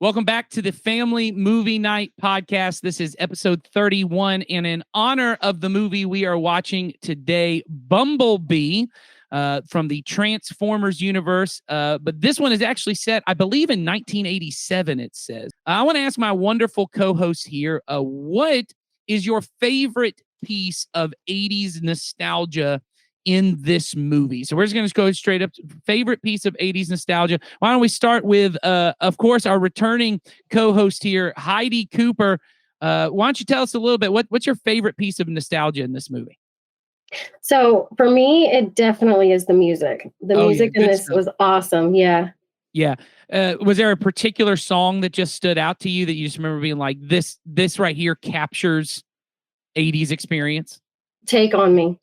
Welcome back to the Family Movie Night podcast. This is episode 31, and in honor of the movie we are watching today, Bumblebee, from the Transformers universe. But this one is actually set, I believe, in 1987, it says. I want to ask my wonderful co-host here, what is your favorite piece of 80s nostalgia in this movie? So we're just going to go straight up to favorite piece of 80s nostalgia. Why don't we start with, of course, our returning co-host here, Heidi Cooper. Why don't you tell us a little bit, what's your favorite piece of nostalgia in this movie? So for me, it definitely is the music. The music in this was awesome. Yeah. Yeah. Was there a particular song that just stood out to you that you just remember being like, this right here captures 80s experience? Take on Me.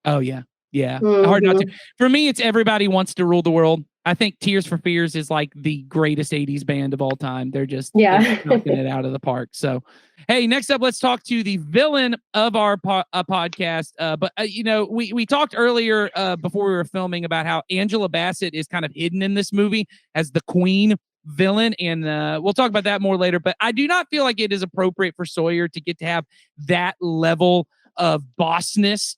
Oh, yeah. Yeah. Hard not to. For me, it's Everybody Wants to Rule the World. I think Tears for Fears is like the greatest 80s band of all time. They're just knocking it out of the park. So, hey, next up, let's talk to the villain of our podcast. But, we talked earlier before we were filming about how Angela Bassett is kind of hidden in this movie as the queen villain. And we'll talk about that more later. But I do not feel like it is appropriate for Sawyer to get to have that level of bossness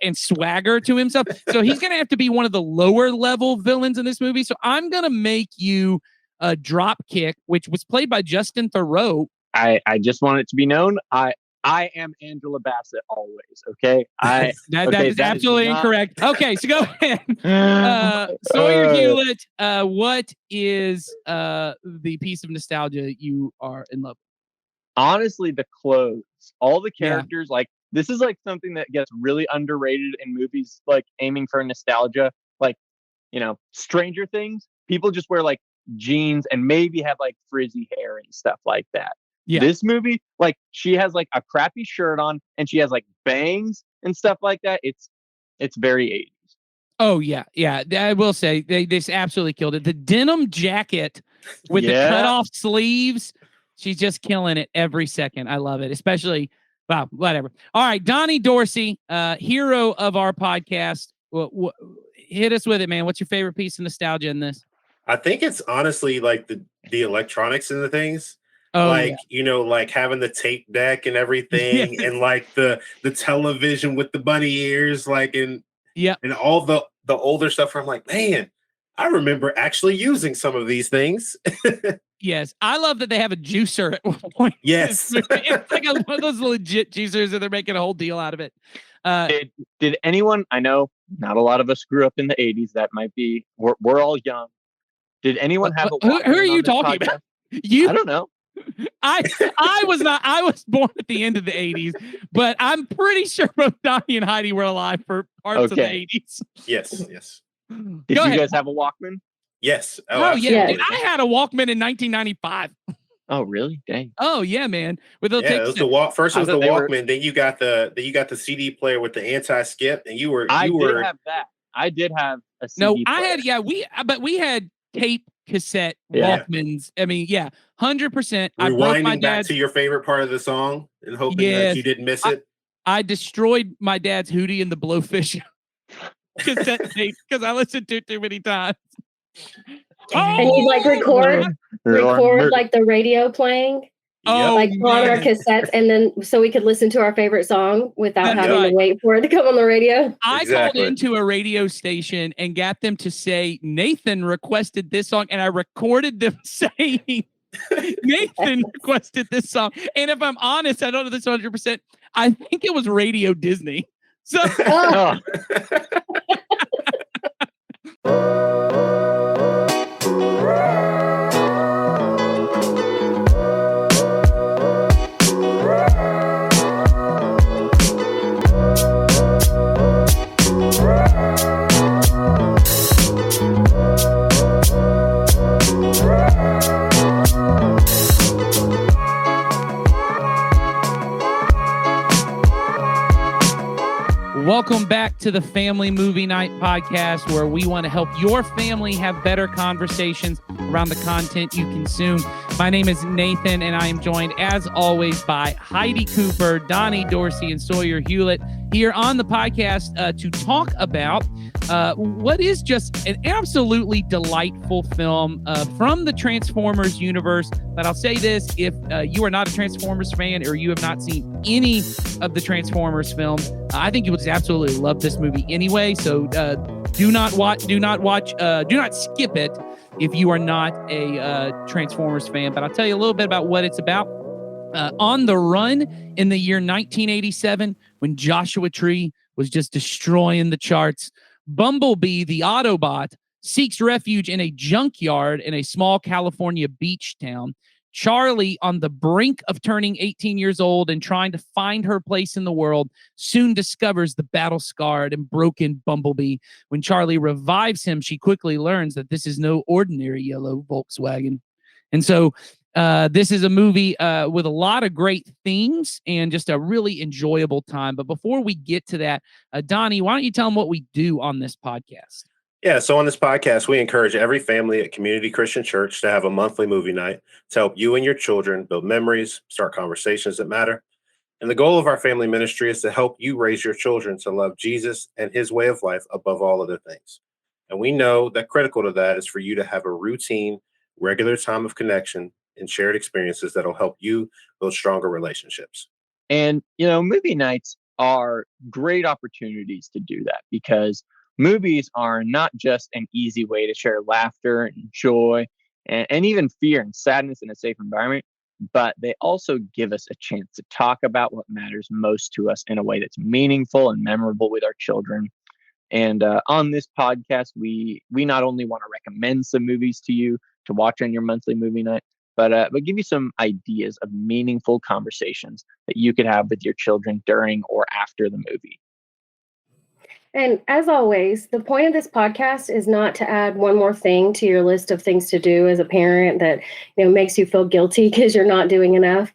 and swagger to himself. So he's going to have to be one of the lower level villains in this movie. So I'm going to make you a Dropkick, which was played by Justin Theroux. I just want it to be known. I am Angela Bassett always. Okay. That is absolutely incorrect. Okay. So go ahead. Sawyer Hewlett, what is the piece of nostalgia you are in love with? Honestly, the clothes, all the characters, like, this is like something that gets really underrated in movies, like aiming for nostalgia, like, Stranger Things. People just wear like jeans and maybe have like frizzy hair and stuff like that. Yeah. This movie, like, she has like a crappy shirt on and she has like bangs and stuff like that. It's very 80s. Oh yeah. Yeah. I will say they absolutely killed it. The denim jacket with the cut off sleeves. She's just killing it every second. I love it, especially. Wow, whatever. All right, Donnie Dorsey, hero of our podcast. Hit us with it, man. What's your favorite piece of nostalgia in this? I think it's honestly like the electronics and the things. Oh, like having the tape deck and everything, and like the television with the bunny ears, like and all the older stuff where I'm like, man, I remember actually using some of these things. Yes, I love that they have a juicer at one point. Yes. It's like one of those legit juicers and they're making a whole deal out of it. Did anyone, I know not a lot of us grew up in the 80s. That might be, we're all young. Did anyone have a Who are you talking about? I don't know. I was not. I was born at the end of the 80s, but I'm pretty sure both Donnie and Heidi were alive for parts of the 80s. Yes. Did you guys have a Walkman? Yes. Oh yeah. I had a Walkman in 1995. Oh really? Dang. Oh yeah, man. With those it was the first it was the Walkman. Then you got the CD player with the anti-skip, and you were. I did have that. I did have a CD player. We had tape cassette Walkmans. I mean, 100%. I broke my back to your favorite part of the song and hoping that you didn't miss it. I destroyed my dad's Hootie and the Blowfish cassette tape because I listened to it too many times. And he'd like record like the radio playing. Like on our cassettes, and then so we could listen to our favorite song without having to wait for it to come on the radio. I called into a radio station and got them to say Nathan requested this song, and I recorded them saying Nathan requested this song. And if I'm honest, I don't know this 100%. I think it was Radio Disney. So. Welcome back to the Family Movie Night podcast, where we want to help your family have better conversations around the content you consume. My name is Nathan, and I am joined, as always, by Heidi Cooper, Donnie Dorsey, and Sawyer Hewlett. here on the podcast to talk about what is just an absolutely delightful film from the Transformers universe. But I'll say this, if you are not a Transformers fan or you have not seen any of the Transformers films, I think you would just absolutely love this movie anyway. So do not skip it if you are not a Transformers fan. But I'll tell you a little bit about what it's about. On the run in the year 1987, when Joshua Tree was just destroying the charts, Bumblebee, the Autobot, seeks refuge in a junkyard in a small California beach town. Charlie, on the brink of turning 18 years old and trying to find her place in the world, soon discovers the battle-scarred and broken Bumblebee. When Charlie revives him, she quickly learns that this is no ordinary yellow Volkswagen. And so this is a movie with a lot of great themes and just a really enjoyable time. But before we get to that, Donnie, why don't you tell them what we do on this podcast? Yeah, so on this podcast, we encourage every family at Community Christian Church to have a monthly movie night to help you and your children build memories, start conversations that matter. And the goal of our family ministry is to help you raise your children to love Jesus and his way of life above all other things. And we know that critical to that is for you to have a routine, regular time of connection and shared experiences that'll help you build stronger relationships. And, movie nights are great opportunities to do that because movies are not just an easy way to share laughter and joy and even fear and sadness in a safe environment, but they also give us a chance to talk about what matters most to us in a way that's meaningful and memorable with our children. And on this podcast, we not only want to recommend some movies to you to watch on your monthly movie night, but give you some ideas of meaningful conversations that you could have with your children during or after the movie. And as always, the point of this podcast is not to add one more thing to your list of things to do as a parent that makes you feel guilty because you're not doing enough.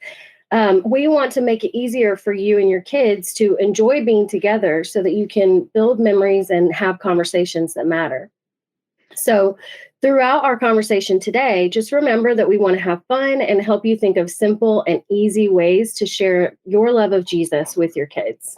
We want to make it easier for you and your kids to enjoy being together so that you can build memories and have conversations that matter. So throughout our conversation today, just remember that we want to have fun and help you think of simple and easy ways to share your love of Jesus with your kids.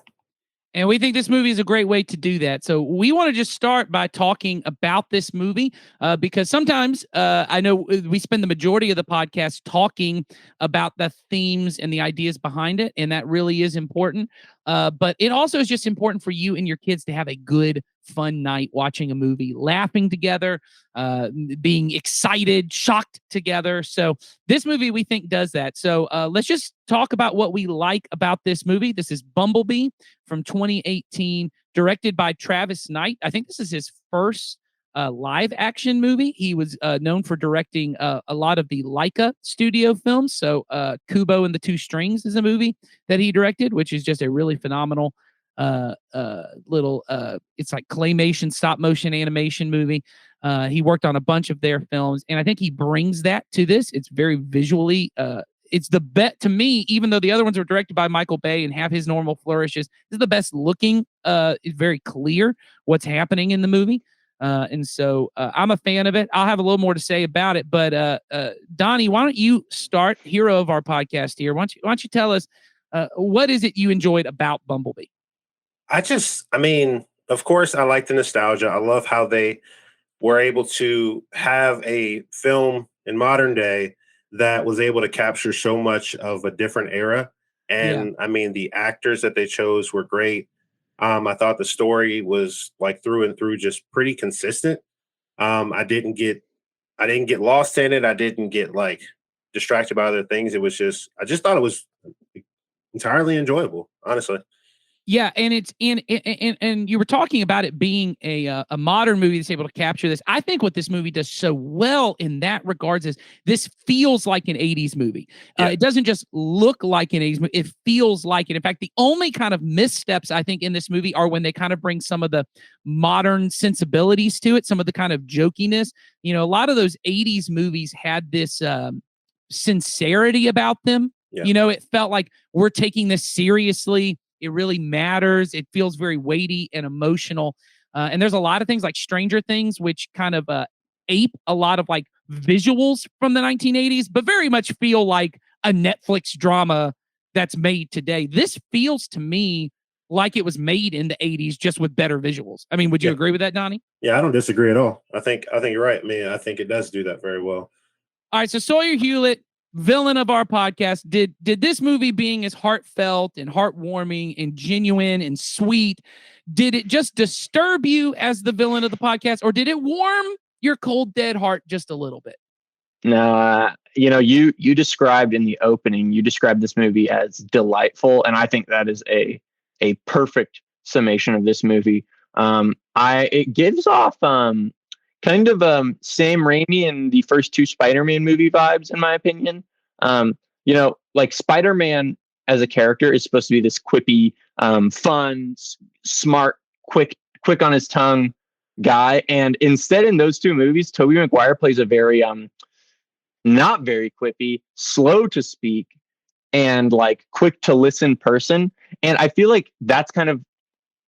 And we think this movie is a great way to do that. So we want to just start by talking about this movie because sometimes I know we spend the majority of the podcast talking about the themes and the ideas behind it, and that really is important. But it also is just important for you and your kids to have a good, fun night watching a movie, laughing together, being excited, shocked together. So this movie, we think, does that. So let's just talk about what we like about this movie. This is Bumblebee from 2018, directed by Travis Knight. I think this is his first live action movie. He was known for directing a lot of the Laika studio films. So Kubo and the Two Strings is a movie that he directed, which is just a really phenomenal little it's like claymation stop motion animation movie. He worked on a bunch of their films, and I think he brings that to this. It's very visually it's the best to me, even though the other ones were directed by Michael Bay and have his normal flourishes. This is the best looking. It's very clear what's happening in the movie. And so I'm a fan of it. I'll have a little more to say about it, but Donnie, why don't you start, hero of our podcast here? Why don't you tell us what is it you enjoyed about Bumblebee? Of course, I like the nostalgia. I love how they were able to have a film in modern day that was able to capture so much of a different era. And the actors that they chose were great. I thought the story was like through and through just pretty consistent. I didn't get lost in it. I didn't get like distracted by other things. I just thought it was entirely enjoyable, honestly. Yeah, and it's and you were talking about it being a modern movie that's able to capture this. I think what this movie does so well in that regards is this feels like an 80s movie. It doesn't just look like an 80s movie. It feels like it. In fact, the only kind of missteps I think in this movie are when they kind of bring some of the modern sensibilities to it, some of the kind of jokiness. A lot of those 80s movies had this sincerity about them. Yeah. It felt like we're taking this seriously. It really matters. It feels very weighty and emotional. And there's a lot of things like Stranger Things, which kind of ape a lot of like visuals from the 1980s, but very much feel like a Netflix drama that's made today. This feels to me like it was made in the 80s, just with better visuals. I mean, would you agree with that, Donnie? Yeah, I don't disagree at all. I think you're right. I mean, I think it does do that very well. All right, so Sawyer Hewlett, villain of our podcast, did this movie being as heartfelt and heartwarming and genuine and sweet, did it just disturb you as the villain of the podcast, or did it warm your cold, dead heart just a little bit? No, you described in the opening, you described this movie as delightful, and I think that is a perfect summation of this movie. It gives off kind of Sam Raimi and the first two Spider-Man movie vibes, in my opinion. Like Spider-Man as a character is supposed to be this quippy, fun, smart, quick on his tongue guy, and instead in those two movies, Tobey Maguire plays a very not very quippy, slow to speak, and like quick to listen person. And I feel like that's kind of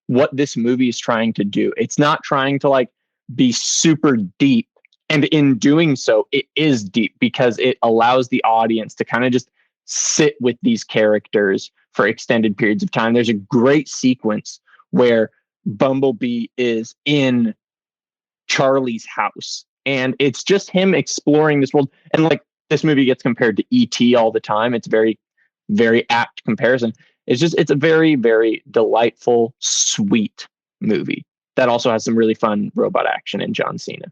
what this movie is trying to do. It's not trying to like be super deep. And in doing so, it is deep because it allows the audience to kind of just sit with these characters for extended periods of time. There's a great sequence where Bumblebee is in Charlie's house, and it's just him exploring this world. And like this movie gets compared to E.T. all the time. It's very, very apt comparison. It's a very, very delightful, sweet movie that also has some really fun robot action in John Cena.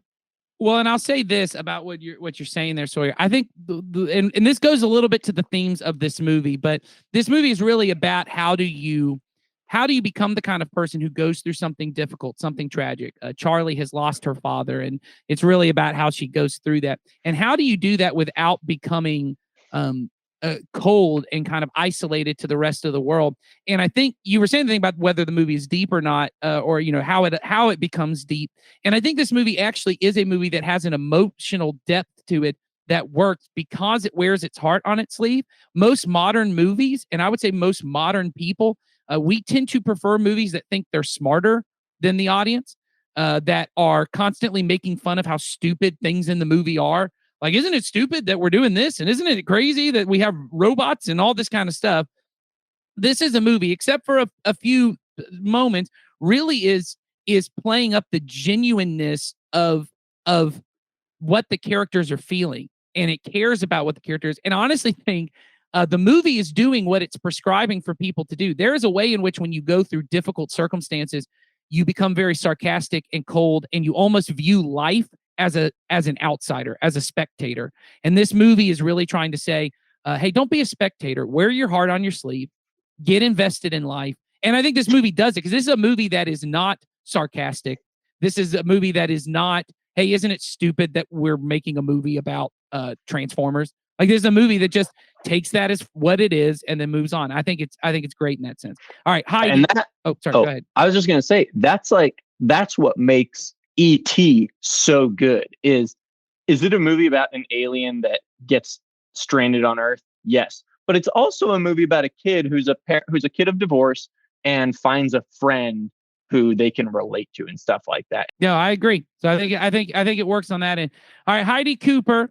Well, and I'll say this about what you're saying there, Sawyer. I think, and this goes a little bit to the themes of this movie, but this movie is really about how do you become the kind of person who goes through something difficult, something tragic. Charlie has lost her father, and it's really about how she goes through that. And how do you do that without becoming cold and kind of isolated to the rest of the world? And I think you were saying the thing about whether the movie is deep or not, or how it becomes deep. And I think this movie actually is a movie that has an emotional depth to it that works because it wears its heart on its sleeve. Most modern movies, and I would say most modern people, we tend to prefer movies that think they're smarter than the audience, that are constantly making fun of how stupid things in the movie are. Like, isn't it stupid that we're doing this? And isn't it crazy that we have robots and all this kind of stuff? This is a movie, except for a few moments, really is playing up the genuineness of what the characters are feeling. And it cares about what the characters, and I honestly think the movie is doing what it's prescribing for people to do. There is a way in which when you go through difficult circumstances, you become very sarcastic and cold, and you almost view life as an outsider, as a spectator. And this movie is really trying to say, hey, don't be a spectator. Wear your heart on your sleeve. Get invested in life. And I think this movie does it, because this is a movie that is not sarcastic. This is a movie that is not, hey, isn't it stupid that we're making a movie about Transformers? Like, there's a movie that just takes that as what it is and then moves on. I think it's great in that sense. All right, Heidi. Go ahead. I was just gonna say that's what makes E.T. so good. Is it a movie about an alien that gets stranded on Earth? Yes, but it's also a movie about a kid who's a kid of divorce and finds a friend who they can relate to and stuff like that. Yeah, I agree. So I think it works on that end. All right, Heidi Cooper,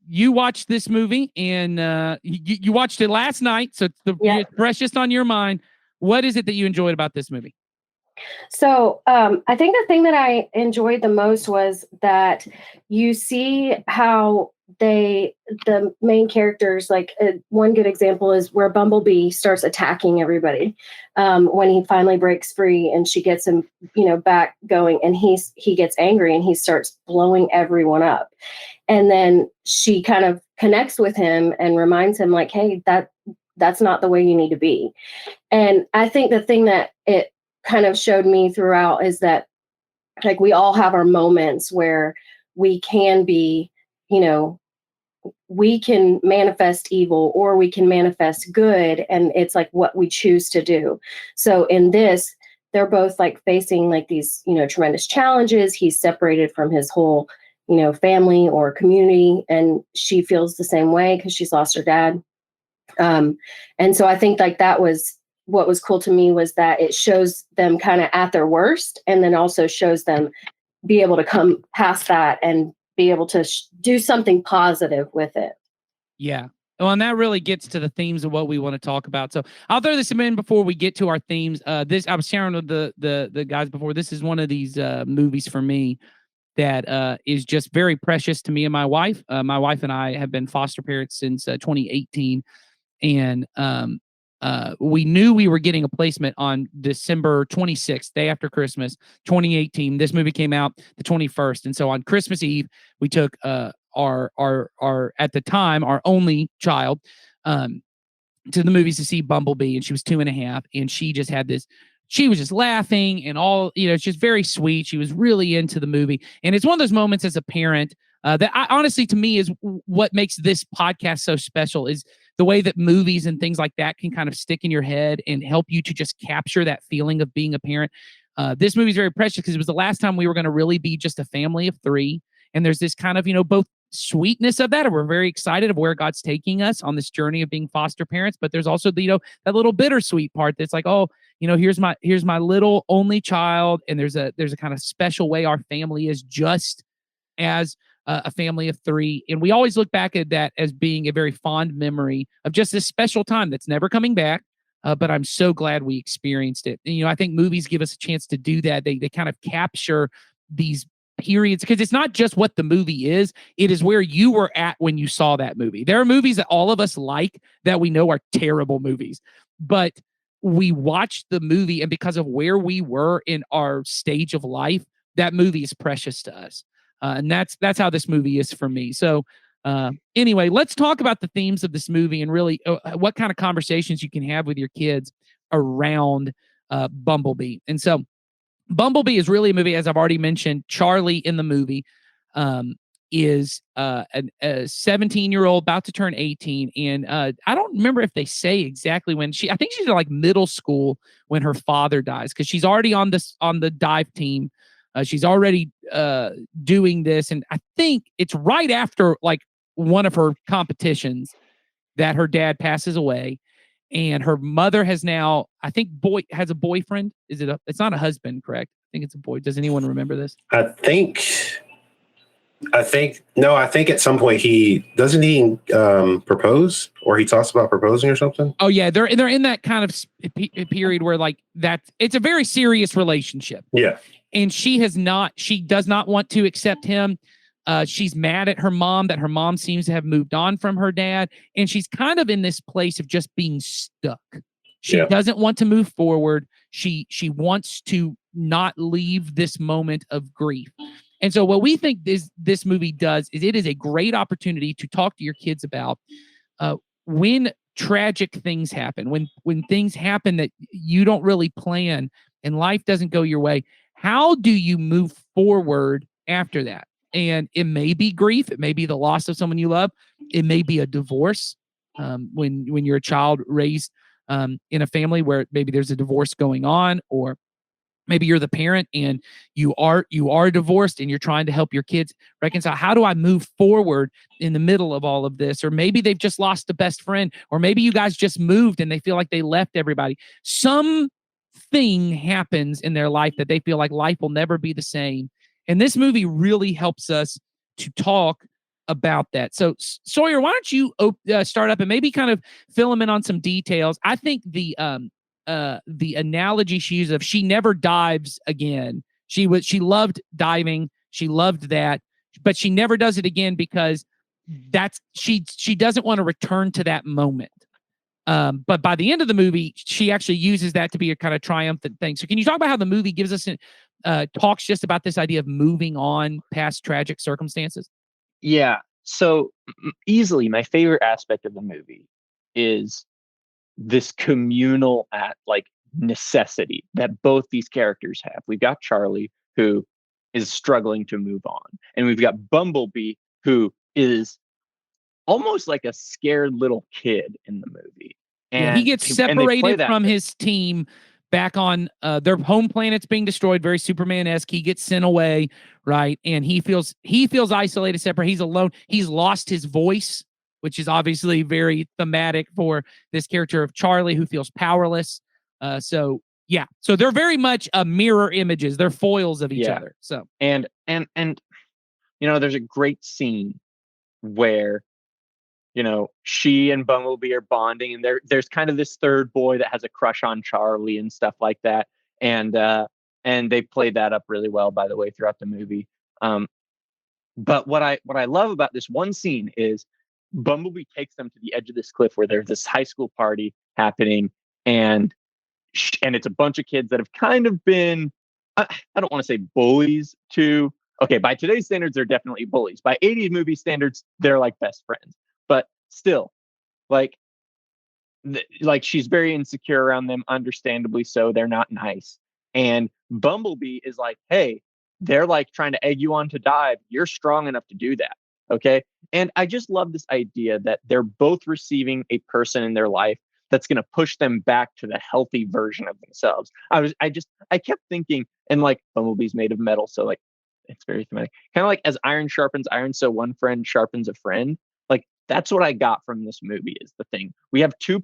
you watched this movie, and you watched it last night, so it's freshest on your mind. What is it that you enjoyed about this movie? So I think the thing that I enjoyed the most was that you see how the main characters, like one good example is where Bumblebee starts attacking everybody when he finally breaks free and she gets him, back going, and he gets angry and he starts blowing everyone up. And then she kind of connects with him and reminds him, like, hey, that's not the way you need to be. And I think the thing that it kind of showed me throughout is that, like, we all have our moments where we can be, we can manifest evil or we can manifest good, and it's like what we choose to do. So in this, they're both like facing like these, tremendous challenges. He's separated from his whole, family or community, and she feels the same way because she's lost her dad. And so I think like that was what was cool to me, was that it shows them kind of at their worst, and then also shows them be able to come past that and be able to do something positive with it. Yeah. Well, and that really gets to the themes of what we want to talk about. So I'll throw this in before we get to our themes. This I was sharing with the guys before. This is one of these movies for me that is just very precious to me and my wife. My wife and I have been foster parents since 2018, and we knew we were getting a placement on December 26th, day after Christmas, 2018. This movie came out the 21st, and so on Christmas Eve, we took our at the time our only child to the movies to see Bumblebee, and she was 2.5, and she just had this. She was just laughing and all, it's just very sweet. She was really into the movie, and it's one of those moments as a parent that honestly, to me, is what makes this podcast so special. Is the way that movies and things like that can kind of stick in your head and help you to just capture that feeling of being a parent. This movie is very precious because it was the last time we were going to really be just a family of 3, and there's this kind of both sweetness of that, and we're very excited of where God's taking us on this journey of being foster parents. But there's also the that little bittersweet part that's like, oh, here's my little only child, and there's a kind of special way our family is just as a family of 3, and we always look back at that as being a very fond memory of just this special time that's never coming back. But I'm so glad we experienced it. And, I think movies give us a chance to do that. They kind of capture these periods, because it's not just what the movie is, it is where you were at when you saw that movie. There are movies that all of us like that we know are terrible movies, but we watched the movie, and because of where we were in our stage of life, that movie is precious to us. And that's how this movie is for me. So anyway, let's talk about the themes of this movie and really what kind of conversations you can have with your kids around Bumblebee. And so Bumblebee is really a movie, as I've already mentioned. Charlie in the movie is a 17-year-old about to turn 18, and I don't remember if they say exactly when I think she's in like middle school when her father dies, because she's already on the dive team. She's already doing this, and I think it's right after like one of her competitions that her dad passes away. And her mother has now, I think, has a boyfriend. It's not a husband, correct? I think it's a boy. Does anyone remember this? I think at some point he propose, or he talks about proposing or something. Oh yeah, they're in that kind of period where like it's a very serious relationship. Yeah. And she does not want to accept him. She's mad at her mom that her mom seems to have moved on from her dad. And she's kind of in this place of just being stuck. She doesn't want to move forward. She wants to not leave this moment of grief. And so what we think this movie does is it is a great opportunity to talk to your kids about when tragic things happen, when things happen that you don't really plan and life doesn't go your way. How do you move forward after that? And it may be grief. It may be the loss of someone you love. It may be a divorce. When you're a child raised in a family where maybe there's a divorce going on, or maybe you're the parent and you are divorced and you're trying to help your kids reconcile. How do I move forward in the middle of all of this? Or maybe they've just lost a best friend, or maybe you guys just moved and they feel like they left everybody. Something happens in their life that they feel like life will never be the same. And this movie really helps us to talk about that. So Sawyer, why don't you start up and maybe kind of fill them in on some details? I think the analogy she used of she never dives again. She loved diving. She loved that, but she never does it again because she doesn't want to return to that moment. But by the end of the movie, she actually uses that to be a kind of triumphant thing. So can you talk about how the movie gives us talks just about this idea of moving on past tragic circumstances? Yeah. So easily my favorite aspect of the movie is this communal necessity that both these characters have. We've got Charlie, who is struggling to move on, and we've got Bumblebee, who is almost like a scared little kid in the movie. And he gets separated from his team back on their home planet's being destroyed, very Superman-esque. He gets sent away, right? And he feels isolated, separate. He's alone. He's lost his voice, which is obviously very thematic for this character of Charlie, who feels powerless. So they're very much mirror images. They're foils of each other. So and there's a great scene where she and Bumblebee are bonding, and there's kind of this third boy that has a crush on Charlie and stuff like that. And they played that up really well, by the way, throughout the movie. But what I love about this one scene is Bumblebee takes them to the edge of this cliff where there's this high school party happening, and it's a bunch of kids that have kind of been, I don't want to say bullies to, okay, by today's standards, they're definitely bullies. By 80s movie standards, they're like best friends. But still, like she's very insecure around them, understandably so. They're not nice. And Bumblebee is like, hey, they're like trying to egg you on to dive. You're strong enough to do that. Okay. And I just love this idea that they're both receiving a person in their life that's going to push them back to the healthy version of themselves. I kept thinking, and like Bumblebee's made of metal, so like it's very thematic. Kind of like as iron sharpens iron, so one friend sharpens a friend. Like that's what I got from this movie is the thing. We have two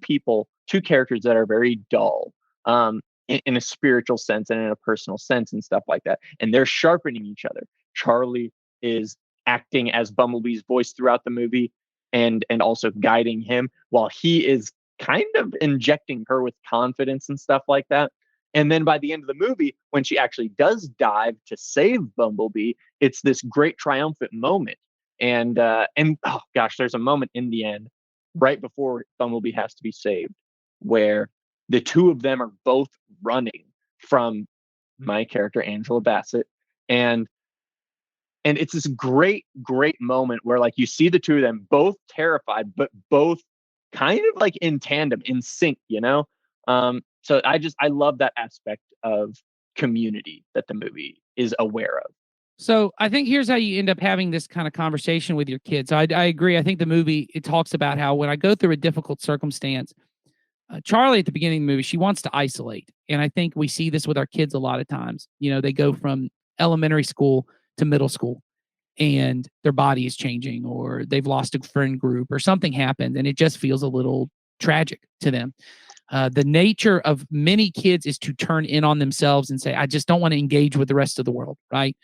characters that are very dull, in a spiritual sense and in a personal sense and stuff like that. And they're sharpening each other. Charlie is acting as Bumblebee's voice throughout the movie and also guiding him while he is kind of injecting her with confidence and stuff like that. And then by the end of the movie, when she actually does dive to save Bumblebee, it's this great triumphant moment. And oh gosh, there's a moment in the end right before Bumblebee has to be saved where the two of them are both running from my character, Angela Bassett. And it's this great moment where like you see the two of them both terrified, but both kind of like in tandem, in sync, So I love that aspect of community that the movie is aware of. So I think here's how you end up having this kind of conversation with your kids. I agree. I think the movie, it talks about how when I go through a difficult circumstance, Charlie at the beginning of the movie, she wants to isolate. And I think we see this with our kids a lot of times. They go from elementary school to middle school and their body is changing or they've lost a friend group or something happened and it just feels a little tragic to them. The nature of many kids is to turn in on themselves and say, I just don't want to engage with the rest of the world, right?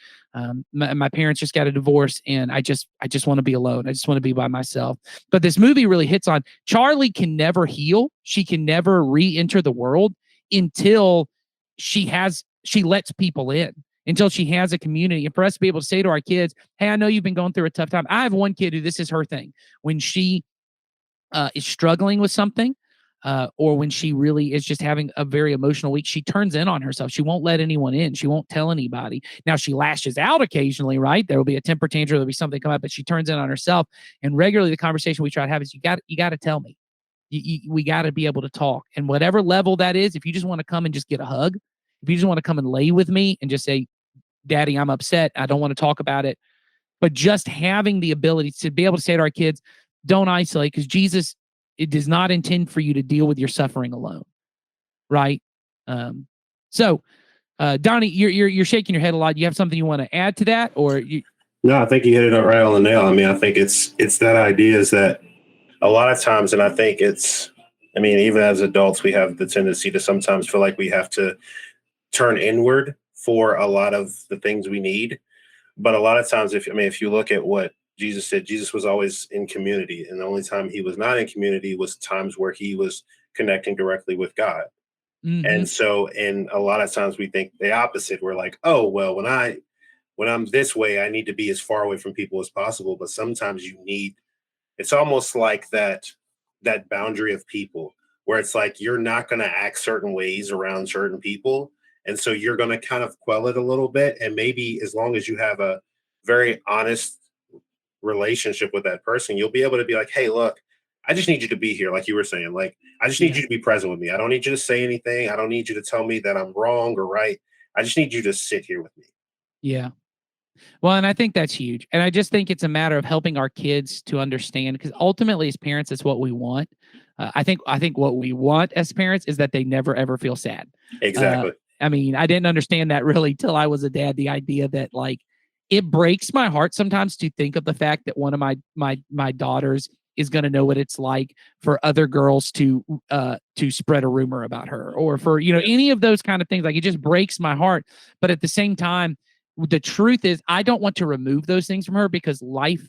My parents just got a divorce and I just want to be alone. I just want to be by myself. But this movie really hits on Charlie can never heal. She can never re-enter the world until she lets people in, until she has a community. And for us to be able to say to our kids, hey, I know you've been going through a tough time. I have one kid who this is her thing. When she is struggling with something, or when she really is just having a very emotional week, she turns in on herself. She won't let anyone in. She won't tell anybody. Now she lashes out occasionally, right? There will be a temper tantrum. There'll be something come up, but she turns in on herself. And regularly the conversation we try to have is you got to tell me. We got to be able to talk. And whatever level that is, if you just want to come and just get a hug, if you just want to come and lay with me and just say, Daddy, I'm upset. I don't want to talk about it. But just having the ability to be able to say to our kids, don't isolate, because Jesus, it does not intend for you to deal with your suffering alone, right? So, Donnie, you're shaking your head a lot. You have something you want to add to that, or you? No, I think you hit it right on the nail. I mean, I think it's that idea is that a lot of times, and I think even as adults, we have the tendency to sometimes feel like we have to turn inward for a lot of the things we need. But a lot of times, if you look at what Jesus said, Jesus was always in community. And the only time he was not in community was times where he was connecting directly with God. Mm-hmm. And so, and a lot of times we think the opposite. We're like, oh, well, when I'm this way, I need to be as far away from people as possible. But sometimes it's almost like that boundary of people where it's like, you're not going to act certain ways around certain people. And so you're going to kind of quell it a little bit. And maybe as long as you have a very honest relationship with that person, you'll be able to be like, hey, look, I just need you to be here. Like you were saying, like, I just need you to be present with me. I don't need you to say anything. I don't need you to tell me that I'm wrong or right. I just need you to sit here with me. Yeah. Well, and I think that's huge. And I just think it's a matter of helping our kids to understand, because ultimately as parents, it's what we want. I think what we want as parents is that they never, ever feel sad. Exactly. I didn't understand that really till I was a dad, the idea that like, it breaks my heart sometimes to think of the fact that one of my daughters is going to know what it's like for other girls to spread a rumor about her, or for, any of those kind of things. Like, it just breaks my heart. But at the same time, the truth is I don't want to remove those things from her, because life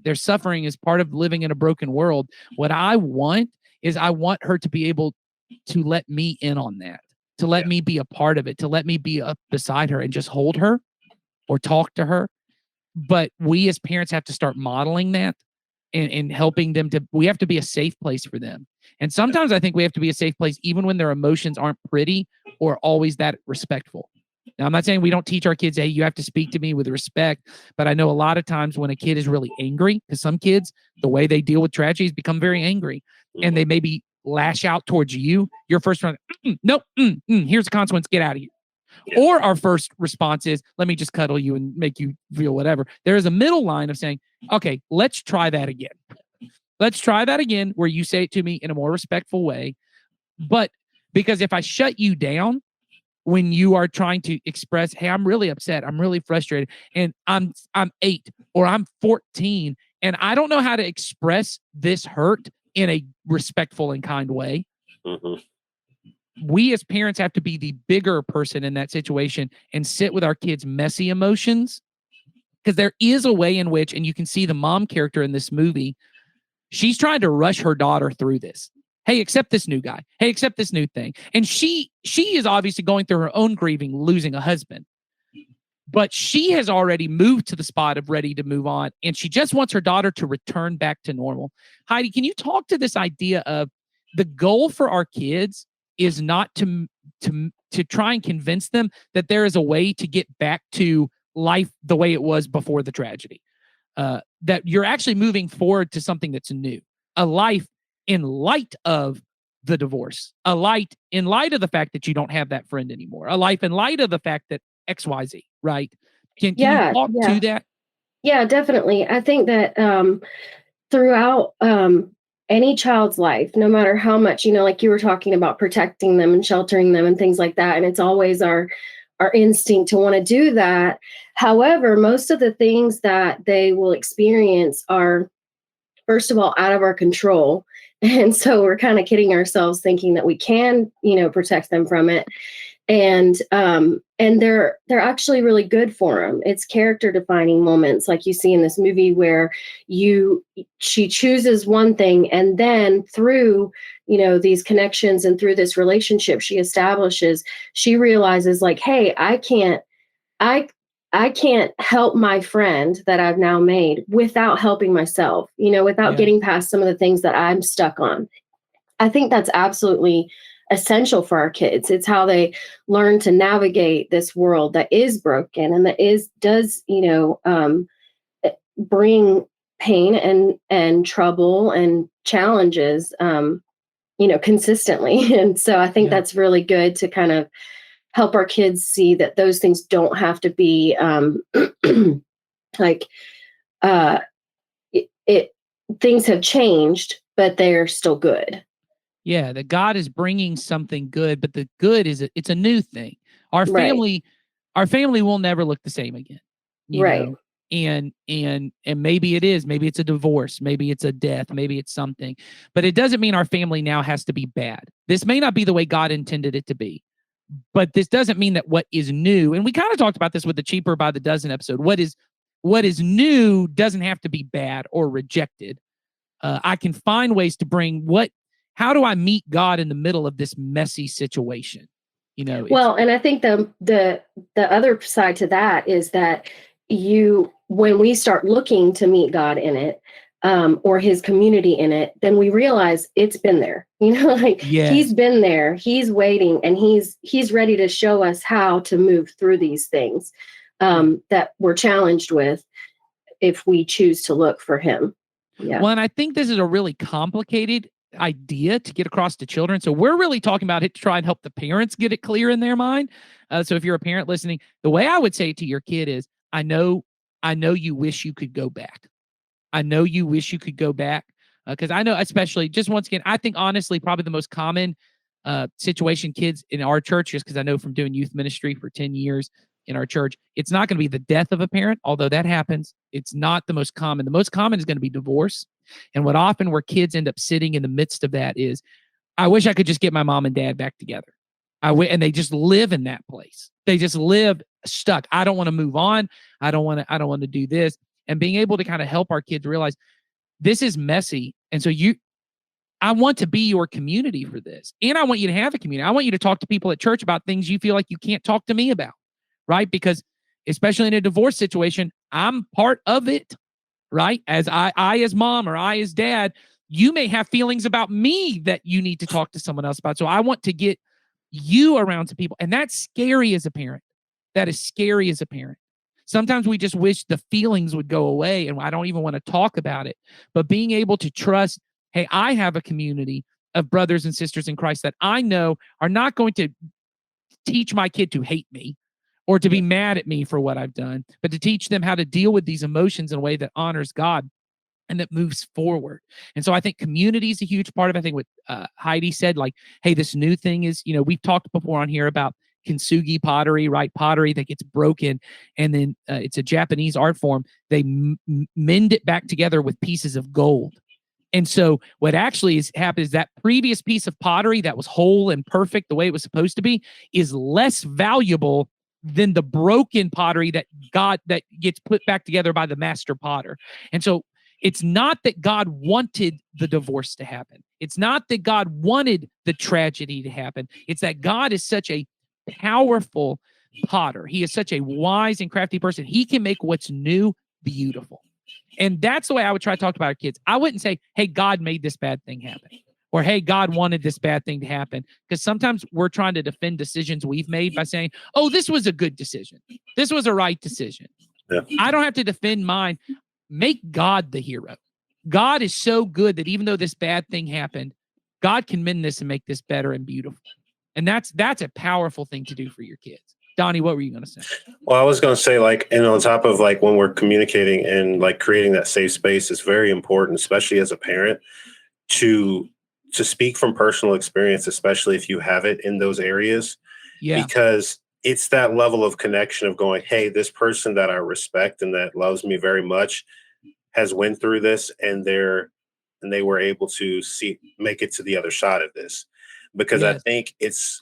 Their suffering is part of living in a broken world. What I want is I want her to be able to let me in on that, to let me be a part of it, to let me be up beside her and just hold her or talk to her. But we as parents have to start modeling that and helping them we have to be a safe place for them. And sometimes I think we have to be a safe place even when their emotions aren't pretty or always that respectful. Now, I'm not saying we don't teach our kids, hey, you have to speak to me with respect, but I know a lot of times when a kid is really angry, because some kids, the way they deal with tragedies, become very angry, and they maybe lash out towards you. Your first one, nope, here's the consequence, get out of here. Yeah. Or our first response is, let me just cuddle you and make you feel whatever. There is a middle line of saying, okay, let's try that again. Let's try that again where you say it to me in a more respectful way. But because if I shut you down when you are trying to express, hey, I'm really upset, I'm really frustrated, and I'm 8 or I'm 14, and I don't know how to express this hurt in a respectful and kind way. We as parents have to be the bigger person in that situation and sit with our kids' messy emotions, because there is a way in which, and you can see the mom character in this movie, she's trying to rush her daughter through this. Hey, accept this new guy. Hey, accept this new thing. And she is obviously going through her own grieving, losing a husband. But she has already moved to the spot of ready to move on, and she just wants her daughter to return back to normal. Heidi, can you talk to this idea of the goal for our kids is not to try and convince them that there is a way to get back to life the way it was before the tragedy, that you're actually moving forward to something that's new, a life in light of the divorce, a light in light of the fact that you don't have that friend anymore, a life in light of the fact that XYZ, right? Can you talk to that? Yeah, definitely. I think that throughout any child's life, no matter how much, like you were talking about protecting them and sheltering them and things like that, and it's always our instinct to want to do that. However, most of the things that they will experience are, first of all, out of our control. And so we're kind of kidding ourselves thinking that we can, protect them from it. And they're actually really good for them. It's character defining moments, like you see in this movie, where she chooses one thing, and then through these connections and through this relationship she establishes, she realizes, like, hey, I can't help my friend that I've now made without helping myself, without getting past some of the things that I'm stuck on. I think that's absolutely essential for our kids. It's how they learn to navigate this world that is broken and that does bring pain and trouble and challenges, consistently. And so I think that's really good to kind of help our kids see that those things don't have to be things have changed, but they're still good. Yeah, that God is bringing something good, but the good is it's a new thing. Our family will never look the same again. You know? And maybe it is, maybe it's a divorce, maybe it's a death, maybe it's something, but it doesn't mean our family now has to be bad. This may not be the way God intended it to be, but this doesn't mean that what is new, and we kind of talked about this with the Cheaper by the Dozen episode, what is new doesn't have to be bad or rejected. I can find ways to bring how do I meet God in the middle of this messy situation? Well, and I think the other side to that is that when we start looking to meet God in it, or his community in it, then we realize it's been there. He's been there, he's waiting, and he's ready to show us how to move through these things that we're challenged with if we choose to look for him. Yeah. Well, and I think this is a really complicated idea to get across to children. So we're really talking about it to try and help the parents get it clear in their mind. So if you're a parent listening, the way I would say it to your kid is, I know you wish you could go back. I know you wish you could go back. Because I know, especially, just once again, I think honestly, probably the most common situation kids in our church, just because I know from doing youth ministry for 10 years in our church, it's not going to be the death of a parent, although that happens. It's not the most common. The most common is going to be divorce. And what often where kids end up sitting in the midst of that is, I wish I could just get my mom and dad back together. And they just live in that place. They just live stuck. I don't want to move on. I don't want to do this. and being able to kind of help our kids realize this is messy. And so I want to be your community for this. And I want you to have a community. I want you to talk to people at church about things you feel like you can't talk to me about, right? Because especially in a divorce situation, I'm part of it, right? As I as mom or I as dad, you may have feelings about me that you need to talk to someone else about. So I want to get you around to people. And that's scary as a parent. That is scary as a parent. Sometimes we just wish the feelings would go away and I don't even want to talk about it. But being able to trust, hey, I have a community of brothers and sisters in Christ that I know are not going to teach my kid to hate me or to be mad at me for what I've done, but to teach them how to deal with these emotions in a way that honors God and that moves forward. And so I think community is a huge part of it. I think what Heidi said, like, hey, this new thing is, we've talked before on here about kintsugi pottery, right? Pottery that gets broken, and then it's a Japanese art form. They mend it back together with pieces of gold. And so what actually has happened is that previous piece of pottery that was whole and perfect the way it was supposed to be is less valuable than the broken pottery that gets put back together by the master potter. And so it's not that God wanted the divorce to happen. It's not that God wanted the tragedy to happen. It's that God is such a powerful potter. He is such a wise and crafty person. He can make what's new beautiful. And that's the way I would try to talk about our kids. I wouldn't say, hey, God made this bad thing happen. Or, hey, God wanted this bad thing to happen. Because sometimes we're trying to defend decisions we've made by saying, oh, this was a good decision. This was a right decision. Yeah. I don't have to defend mine. Make God the hero. God is so good that even though this bad thing happened, God can mend this and make this better and beautiful. And that's a powerful thing to do for your kids. Donnie, what were you going to say? Well, I was going to say, like, and on top of like when we're communicating and like creating that safe space, it's very important, especially as a parent, to speak from personal experience, especially if you have it in those areas. Yeah. Because it's that level of connection of going, hey, this person that I respect and that loves me very much has went through this, and they were able to make it to the other side of this. Because yes. I think it's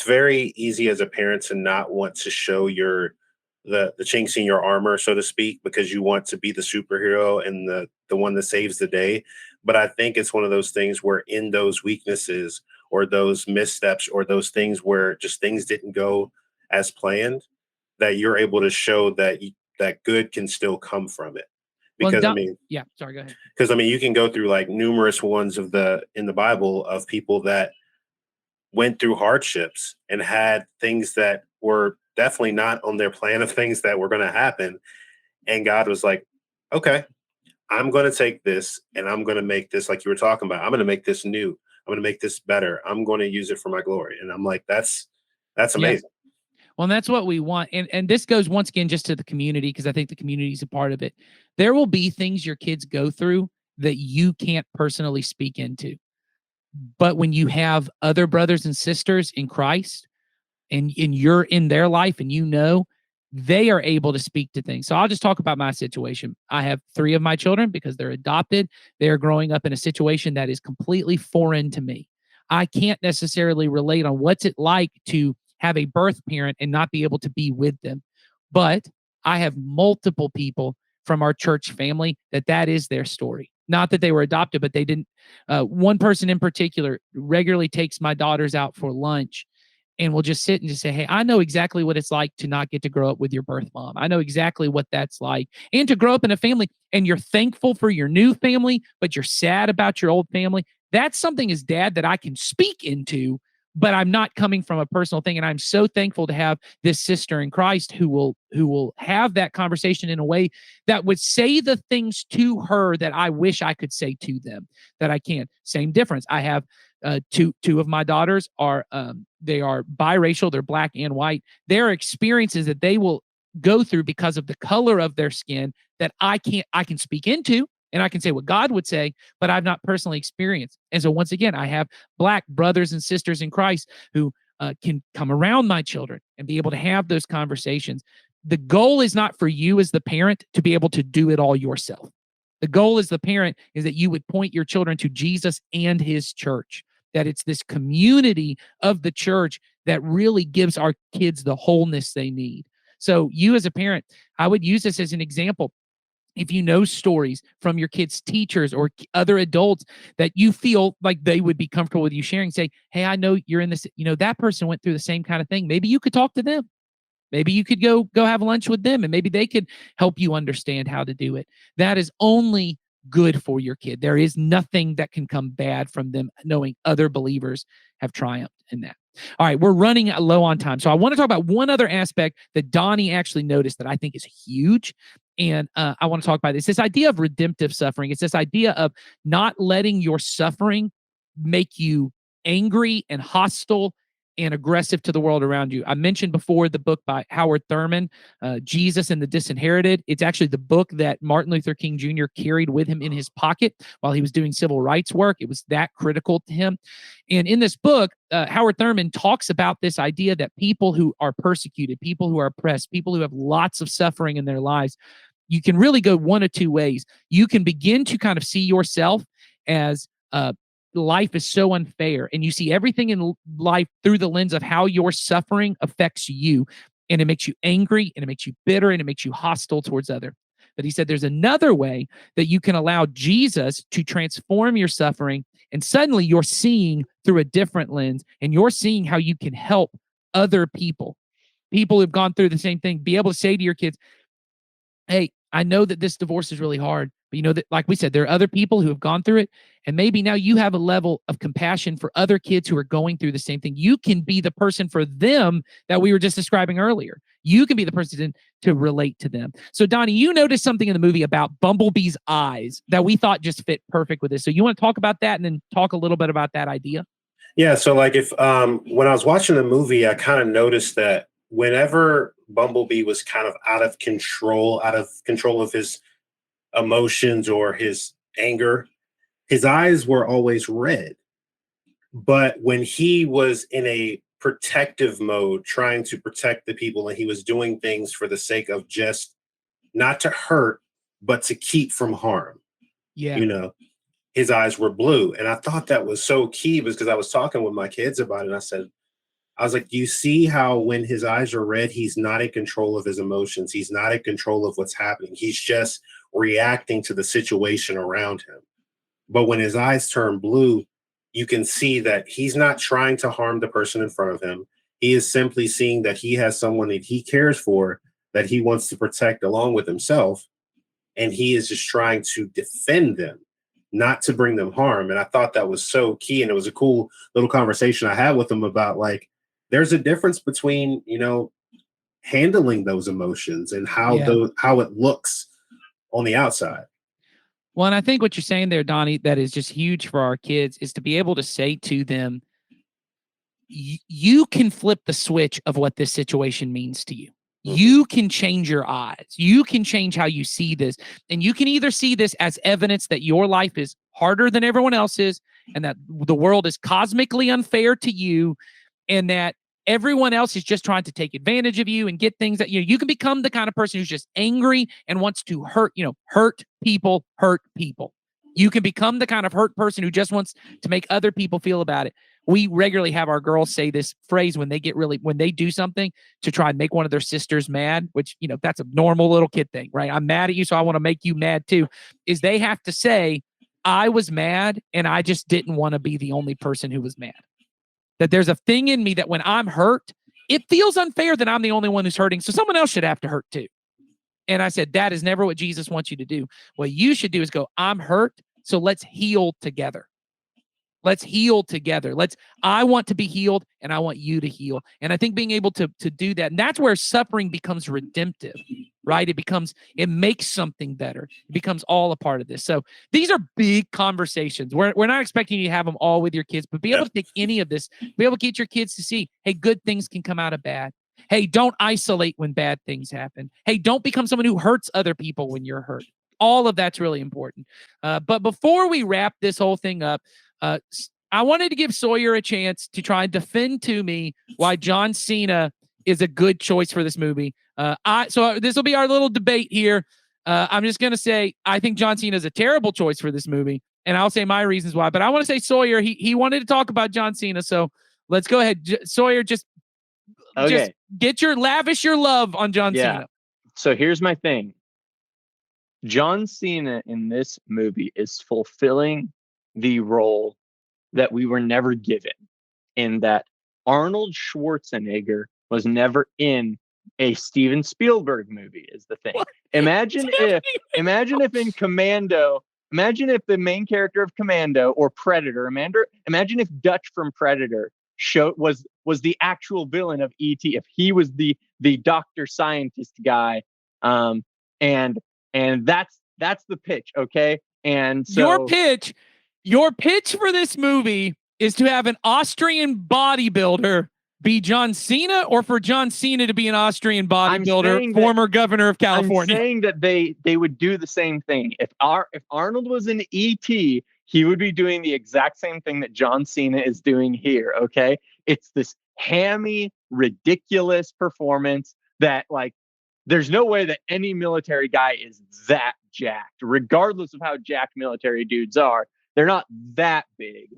very easy as a parent to not want to show the chinks in your armor, so to speak, because you want to be the superhero and the one that saves the day. But I think it's one of those things where in those weaknesses or those missteps or those things where just things didn't go as planned, that you're able to show that that good can still come from it. Because go ahead. Because you can go through like numerous ones in the Bible of people that went through hardships and had things that were definitely not on their plan of things that were going to happen. And God was like, okay, I'm going to take this and I'm going to make this, like you were talking about, I'm going to make this new. I'm going to make this better. I'm going to use it for my glory. And I'm like, that's amazing. Yeah. Well, and that's what we want. And this goes once again just to the community, because I think the community is a part of it. There will be things your kids go through that you can't personally speak into. But when you have other brothers and sisters in Christ and you're in their life and they are able to speak to things. So I'll just talk about my situation. I have 3 of my children because they're adopted. They are growing up in a situation that is completely foreign to me. I can't necessarily relate on what's it like to have a birth parent and not be able to be with them. But I have multiple people from our church family that is their story. Not that they were adopted, but they didn't. One person in particular regularly takes my daughters out for lunch and will just sit and just say, hey, I know exactly what it's like to not get to grow up with your birth mom. I know exactly what that's like. And to grow up in a family and you're thankful for your new family, but you're sad about your old family. That's something as dad that I can speak into, but I'm not coming from a personal thing. And I'm so thankful to have this sister in Christ who will have that conversation in a way that would say the things to her that I wish I could say to them that I can't. Same difference. I have two of my daughters they are biracial. They're black and white. There are experiences that they will go through because of the color of their skin that I can speak into. And I can say what God would say, but I've not personally experienced. And so once again, I have Black brothers and sisters in Christ who can come around my children and be able to have those conversations. The goal is not for you as the parent to be able to do it all yourself. The goal as the parent is that you would point your children to Jesus and his church, that it's this community of the church that really gives our kids the wholeness they need. So you as a parent, I would use this as an example. if you know stories from your kids' teachers or other adults that you feel like they would be comfortable with you sharing, say, hey, I know you're in this, that person went through the same kind of thing. Maybe you could talk to them. Maybe you could go have lunch with them, and maybe they could help you understand how to do it. That is only good for your kid. There is nothing that can come bad from them knowing other believers have triumphed in that. All right, we're running low on time. So I want to talk about one other aspect that Donnie actually noticed that I think is huge. And I want to talk about this idea of redemptive suffering. It's this idea of not letting your suffering make you angry and hostile and aggressive to the world around you. I mentioned before the book by Howard Thurman, Jesus and the Disinherited. It's actually the book that Martin Luther King Jr. carried with him in his pocket while he was doing civil rights work. It was that critical to him. And in this book, Howard Thurman talks about this idea that people who are persecuted, people who are oppressed, people who have lots of suffering in their lives, you can really go one of two ways. You can begin to kind of see yourself as life is so unfair, and you see everything in life through the lens of how your suffering affects you, and it makes you angry, and it makes you bitter, and it makes you hostile towards others. But he said there's another way that you can allow Jesus to transform your suffering, and suddenly you're seeing through a different lens, and you're seeing how you can help other people who've gone through the same thing. Be able to say to your kids, hey, I know that this divorce is really hard, but you know that, like we said, there are other people who have gone through it, and maybe now you have a level of compassion for other kids who are going through the same thing. You can be the person for them that we were just describing earlier. You can be the person to relate to them. So, Donnie, you noticed something in the movie about Bumblebee's eyes that we thought just fit perfect with this. So you want to talk about that and then talk a little bit about that idea? Yeah. So like if when I was watching the movie, I kind of noticed that whenever Bumblebee was kind of out of control of his emotions or his anger, his eyes were always red. But when he was in a protective mode, trying to protect the people, and he was doing things for the sake of just not to hurt, but to keep from harm, his eyes were blue. And I thought that was so key because I was talking with my kids about it. And I was like, do you see how when his eyes are red, he's not in control of his emotions. He's not in control of what's happening. He's just reacting to the situation around him. But when his eyes turn blue, you can see that he's not trying to harm the person in front of him. He is simply seeing that he has someone that he cares for, that he wants to protect along with himself. And he is just trying to defend them, not to bring them harm. And I thought that was so key. And it was a cool little conversation I had with him about, like, there's a difference between, handling those emotions and how it looks on the outside. Well, and I think what you're saying there, Donnie, that is just huge for our kids is to be able to say to them, you can flip the switch of what this situation means to you. You can change your eyes. You can change how you see this. And you can either see this as evidence that your life is harder than everyone else's, and that the world is cosmically unfair to you, and that everyone else is just trying to take advantage of you and get things that you can become the kind of person who's just angry and wants to hurt people. You can become the kind of hurt person who just wants to make other people feel about it. We regularly have our girls say this phrase when they do something to try and make one of their sisters mad, which, that's a normal little kid thing, right? I'm mad at you, so I want to make you mad too, is they have to say, I was mad and I just didn't want to be the only person who was mad. That there's a thing in me that when I'm hurt, it feels unfair that I'm the only one who's hurting, so someone else should have to hurt too. And I said, that is never what Jesus wants you to do. What you should do is go, I'm hurt, so let's heal together. Let's heal together. I want to be healed and I want you to heal. And I think being able to do that, and that's where suffering becomes redemptive, right? It makes something better. It becomes all a part of this. So these are big conversations. We're not expecting you to have them all with your kids, but be able to take any of this, be able to get your kids to see, hey, good things can come out of bad. Hey, don't isolate when bad things happen. Hey, don't become someone who hurts other people when you're hurt. All of that's really important. But before we wrap this whole thing up, I wanted to give Sawyer a chance to try and defend to me why John Cena is a good choice for this movie. So this will be our little debate here. I'm just going to say, I think John Cena is a terrible choice for this movie, and I'll say my reasons why. But I want to say Sawyer, he wanted to talk about John Cena, so let's go ahead. Sawyer, just lavish your love on John Cena. So here's my thing. John Cena in this movie is fulfilling the role that we were never given, in that Arnold Schwarzenegger was never in a Steven Spielberg movie, is the thing. Imagine if in Commando, imagine if the main character of Commando or Predator, imagine if Dutch from Predator was the actual villain of E.T., if he was the doctor scientist guy. And that's the pitch, okay? And so your pitch for this movie is to have an Austrian bodybuilder be John Cena, or for John Cena to be an Austrian bodybuilder, former governor of California? I'm saying that they would do the same thing. If Arnold was in E.T., he would be doing the exact same thing that John Cena is doing here, okay? It's this hammy, ridiculous performance that, like, there's no way that any military guy is that jacked, regardless of how jacked military dudes are. They're not that big,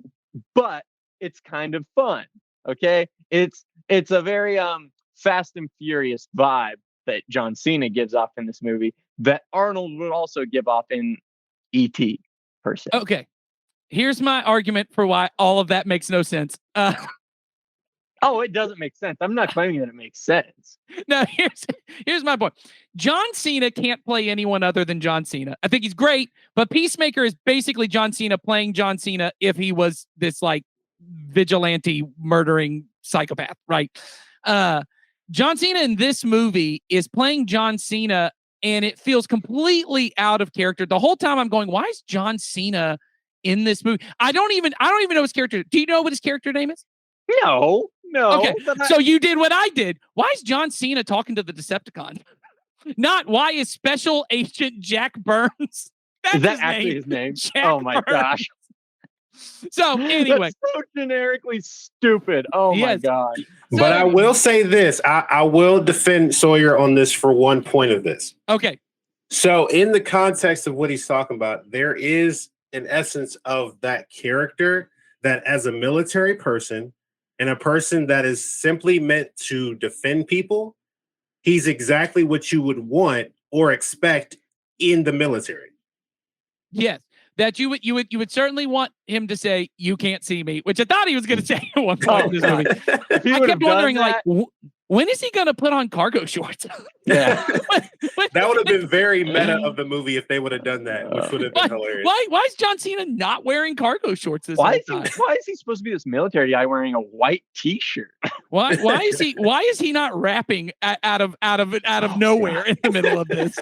but it's kind of fun. Okay. It's a very Fast and Furious vibe that John Cena gives off in this movie that Arnold would also give off in E.T. per se. Okay. Here's my argument for why all of that makes no sense. Oh, it doesn't make sense. I'm not claiming that it makes sense. No, here's my point. John Cena can't play anyone other than John Cena. I think he's great, but Peacemaker is basically John Cena playing John Cena if he was this like vigilante murdering psychopath, right? John Cena in this movie is playing John Cena, and it feels completely out of character. The whole time I'm going, why is John Cena in this movie? I don't even know his character. Do you know what his character name is? No. Okay, so you did what I did. Why is John Cena talking to the Decepticon? Not why is Special Agent Jack Burns? Is that actually his name? Oh my gosh. So anyway, that's so generically stupid. Oh my god. But I will say this. I will defend Sawyer on this for one point of this. Okay. So in the context of what he's talking about, there is an essence of that character that as a military person and a person that is simply meant to defend people, he's exactly what you would want or expect in the military. Yes, that you would certainly want him to say, "You can't see me," which I thought he was going to say at one point in this movie. I kept wondering, like, when is he going to put on cargo shorts? Yeah, that would have been very meta of the movie if they would have done that, which would have been hilarious. Why is John Cena not wearing cargo shorts this whole time? Why is he supposed to be this military guy wearing a white T-shirt? Why is he not rapping out of nowhere in the middle of this?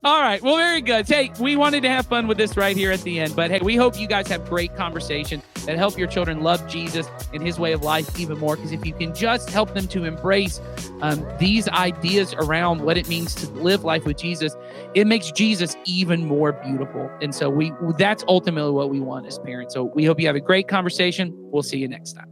All right. Well, very good. Hey, we wanted to have fun with this right here at the end, but hey, we hope you guys have great conversation that help your children love Jesus and his way of life even more. Because if you can just help them to embrace these ideas around what it means to live life with Jesus, it makes Jesus even more beautiful. And so that's ultimately what we want as parents. So we hope you have a great conversation. We'll see you next time.